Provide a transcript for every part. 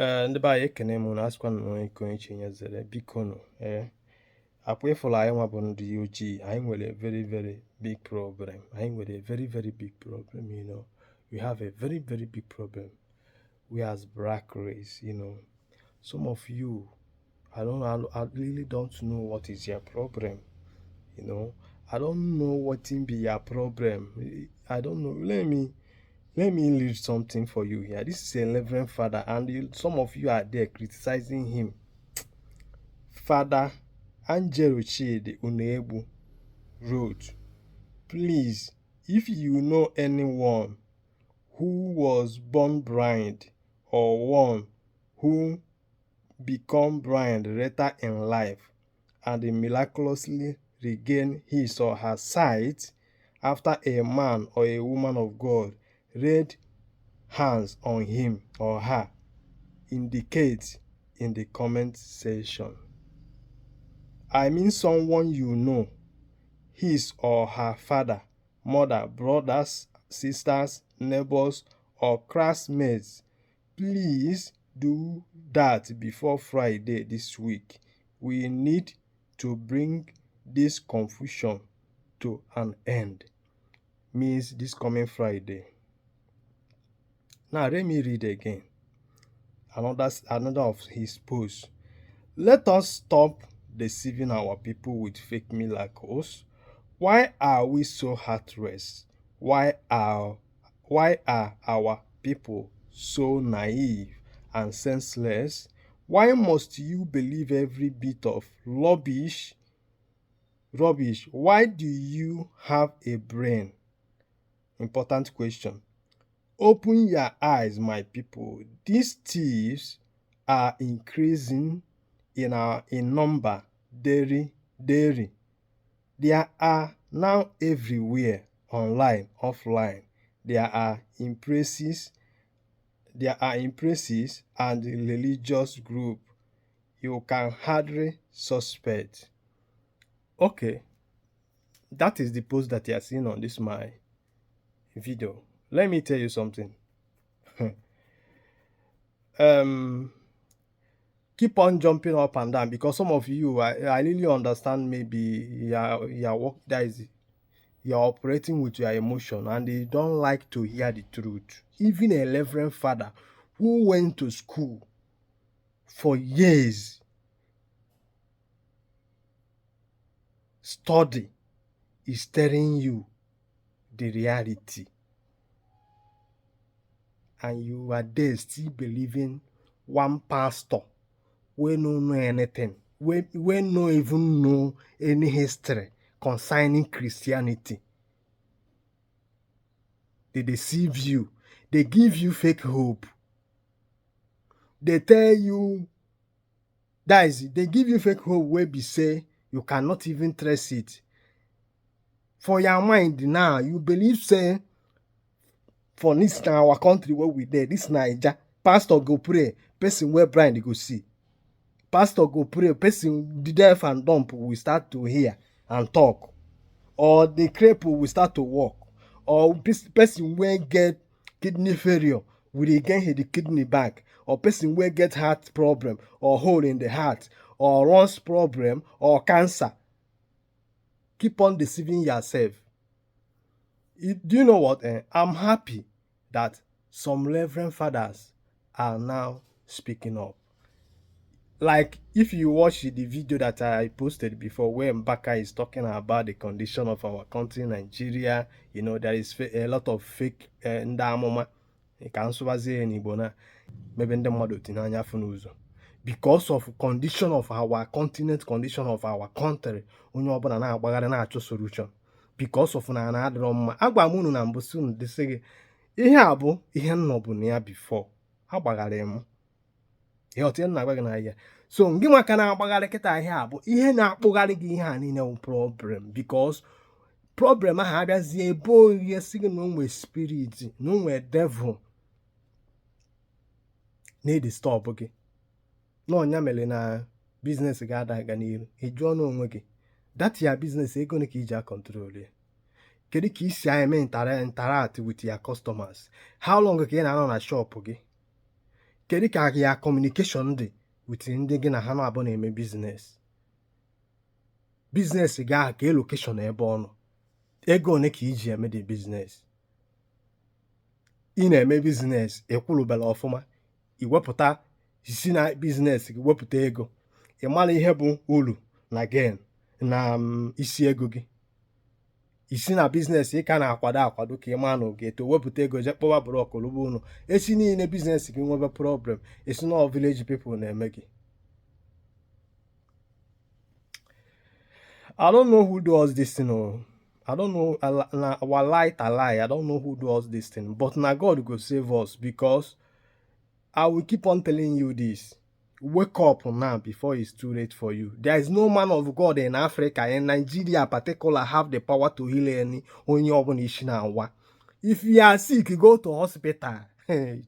ndị be anyị ekene m na asịkwa na ikonye nyezere biko nụ akwa ịfụla anyị nwa bụ ndị ojii anyị nwere a very very big problem. Anyị nwere a very very big problem, you know. We have a very very big problem. We as black race, you know. Some of you, I really don't know what is your problem, you know. I don't know what be your problem. I don't know. Let me read something for you here. This is a Reverend Father, and some of you are there criticizing him. Father Angelo Chidi Unebu wrote, please, if you know anyone who was born blind or one who become blind later in life and miraculously regain his or her sight after a man or a woman of God laid hands on him or her, indicate in the comment section. I mean someone you know, his or her father, mother, brothers, sisters, neighbors, or classmates. Please do that before Friday this week. We need to bring this confusion to an end. Means this coming Friday. Now let me read again another of his posts. Let us stop deceiving our people with fake miracles. Why are we so heartless? Why are our people so naive and senseless? Why must you believe every bit of rubbish? Why do you have a brain? Important question. Open your eyes, my people. These thieves are increasing in number daily. They are now everywhere, online, offline. There are impresses and religious group you can hardly suspect. Okay, that is the post that you are seeing on this my video. Let me tell you something. Keep on jumping up and down, because some of you, I really understand, maybe you're operating with your emotion and they don't like to hear the truth. Even a Reverend Father who went to school for years, study, is telling you the reality, and you are there still believing one pastor we no know anything, we no even know any history concerning Christianity. They deceive you. They give you fake hope. They tell you, guys, they give you fake hope where be say you cannot even trace it. For your mind now, you believe, say, for this our country where we there, this Niger, pastor go pray, person where blind go see. Pastor go pray, person the deaf and dumb will start to hear and talk. Or the cripple will start to walk. Or person where get kidney failure will regain the kidney back. Or person where get heart problem or hole in the heart or lungs problem or cancer. Keep on deceiving yourself. Do you know what? I'm happy that some Reverend Fathers are now speaking up. Like, if you watch the video that I posted before where Mbaka is talking about the condition of our country, Nigeria, you know, there is a lot of fake ndamoma. Because of condition of our continent, condition of our country, solution. Because of na adroma. Agwamunu na mbusun de say ihe abu ihe nnobu na ya before. Agbagara emu. So ngi maka na agbagara kita ihe abu ihe na akpugari gi ihe anine problem, because problem ha abiazie ebo yesigi no nwe spirit, no nwe devil need stop okay. No nya mele na business ga ada n'iru. Ejuo na onwe gi. That your business ego ne ka ija control ya. Kedu ka isi eme interact with your customers? How long ka ị na-anọ na shop gị? kedu ka ya communication dị with ndị gị na ha na-abụ na-eme business ga ka location ebe ọ nọ, ego one ka iji eme the business. Ị na-eme business ekwulubela ọfụma, iwepụta isi na business gị wepụta ego, ị mara ihe bụ uru na gain na isi ego gị. Isi na business ị ka na-akwado ka ị maa na oge eto wepụta ego je kpọwa brọk rụba ụlọ. Esi niile business gị nwebe problem, esi na village people na-eme gị. I don't know who does this thing. I don't know, our light a lie. I don't know who does this thing, but now God go save us, because I will keep on telling you this. Wake up now before it's too late for you. There is no man of God in Africa, in Nigeria in particular, have the power to heal any only organization. If you are sick, go to hospital. I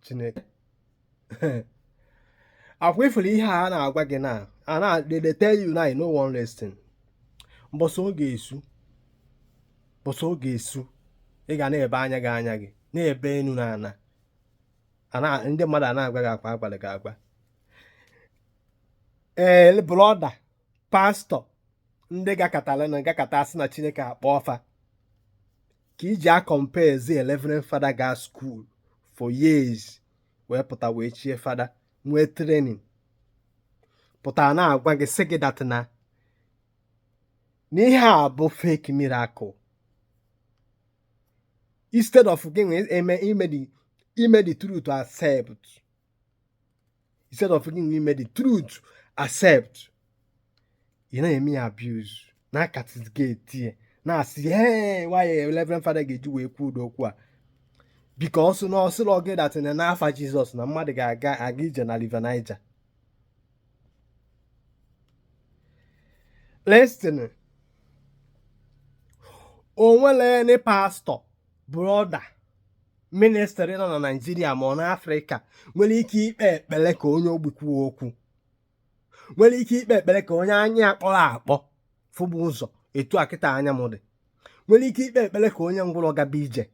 wait for you now. And they tell you now, no one listen. But so gesu. Ị ga na-ebe anya gị na-ebe enu na ana ndị mmadụ na-agwa gị akwa abalị gị agwa. Brother pastor ndị gakọtara asị na Chineke akpọ ọfa ka iji compare the 11 father ga school for years wee pụta wee chie fada nwee training pụta na-agwa gị sị gị dat na n'ihe a bụ fake miracle. Instead of giving the truth to accept. Instead of giving the truth accept. You know me abuse. Na catigate here. Na see hey why 11 father get you a because no so get that in an alpha Jesus na mmadụ ga-aga agije na River Niger. Listen. Onwele any pastor, brother, minister nọ na Nigeria ma ọ na Africa nwere ike ikpe ekpere ka onye ogbukwu okwu, nwere ike ikpe ekpere ka onye anya akpọrọ akpọ fụbụ ụzọ etu akịta anya m dị, nwere ike ikpe ekpere ka onye ngwụrọ gaba ije.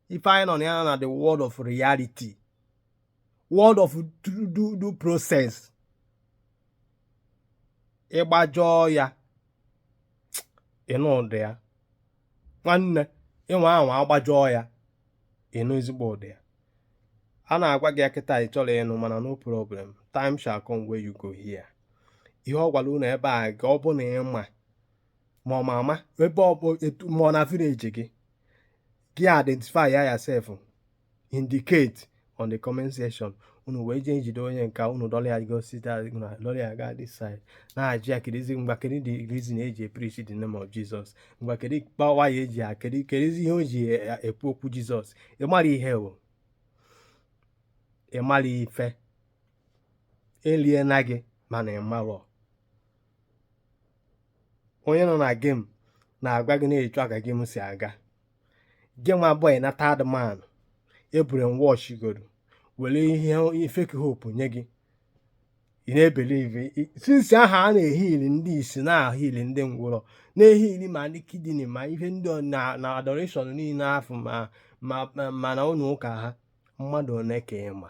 Ife anyị nọ ya na the word of reality, word of do process. Ịgbajọọ ya ịnụ ụdị ya nwanne, ịnwe ahụ agbajọọ ya ịnụ ezigbo ụdị ya. A na-agwa gị akịta ị chọrọ ịnụ mana no problem, time shall come where you go here. Ihe ọ gwara unu ebe a ga ọ bụ na ịma ma ọ ma ama ebe ọ bụ ma ọ na village gị identify ya yourself, indicate on the comment section. Unu wee jee njide onye nke unu dọla ya go sit down, dọla ya ga this side na-ajị ya kedụ mgba kedụ the reason eji preach the name of Jesus, mgba kedụ kpawa ya eji ya kedụ ihe o ji ekwu okwu Jesus. Ị mara ihe o, ị mara ife elie na gị mana ị marọ. Onye nọ na game na-agwa gị na-echu aka game si aga. Gị nwa boy na third man brainwash goro were ihe fake hope nye gị. Ị na-ebelieve since aha a na-ehili ndị isi na-ahili ndị ngwụrọ na-ehili ma ndị kidney ma ihe ndị na adoration niile afọ ma na ụlọ ụka ha mmadụ one ka ịma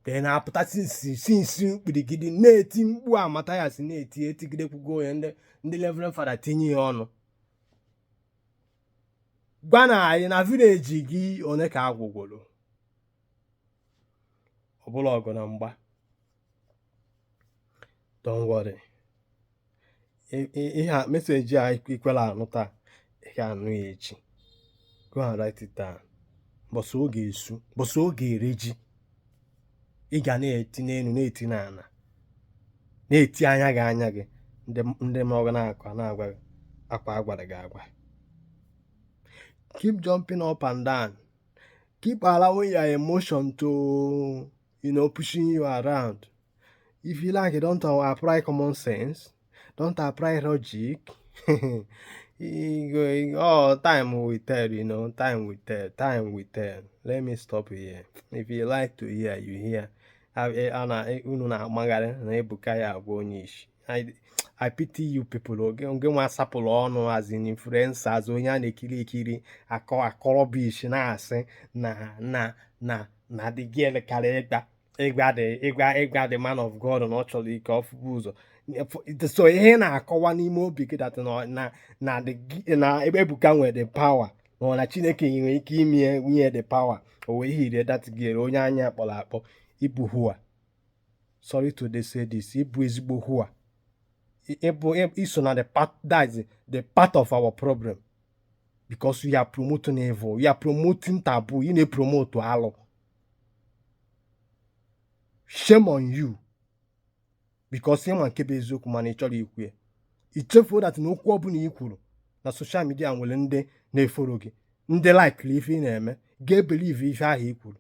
te na-apụta sinsi mkpirigidi na-eti mkpu amata ya si na-eti etigidekwugo ya ndị Reverend Father tinye ya ọnụ. Gwa na anyị na village gị one ka agwụgworo ọbụla ọgụ na mgba. Don't worry. Ihe message a ikwela anụ taa ị ga-anụ ya echi. Go and write it down. Bọsọ oge esu, bọsọ oge ereji, ị ga na-eti n'elu na-eti n'ala na-eti anya gị ndị ma ọ na-akwa na-agwa akwa agwara gị agwa. Keep jumping up and down. Keep allowing your emotion to, pushing you around. If you like, don't apply common sense. Don't apply logic. Time will tell, time will tell. Let me stop here. If you like to hear, you hear. I pity you people. Onge nwa sapụlụ ọnụ as in influencers onye a na-ekiri akọrọ bish na-asị na na the girl karịa ịgba the man of God na ọ chọrọ ike ọfụgo ụzọ so ihe na-akọwa n'ime obi gị na Ebuka nwere the power na Chineke nwere ike ime nwunye the power o wee hire that girl onye anya kpọrọ akpọ ịbụ hua. Sorry to say this, ịbụ ezigbo hua. Iso na the part of our problem because we are promoting evil, we are promoting taboo, you na-promote alụ. Shame on you because ịma nke bụ eziokwu mana ị chọrọ ikwu ya. Ichefuo that na okwu ọbụla i kwuru na social media nwere ndị na-eforo gị, ndị like ife ị na-eme, ga-ebelieve ife ahụ i kwuru.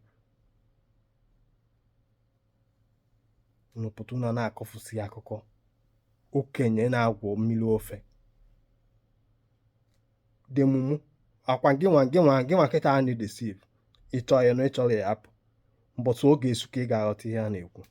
N'ụpụtụ na-akọfusi akụkọ okenye na-agwọ mmiri ofe dị mumu akwa gị nwa nkịta a na-deceive ịchọ ya na ịchọrọ ya apụ mbọsị oge esu ka ị ga-aghọta ihe a na-ekwu.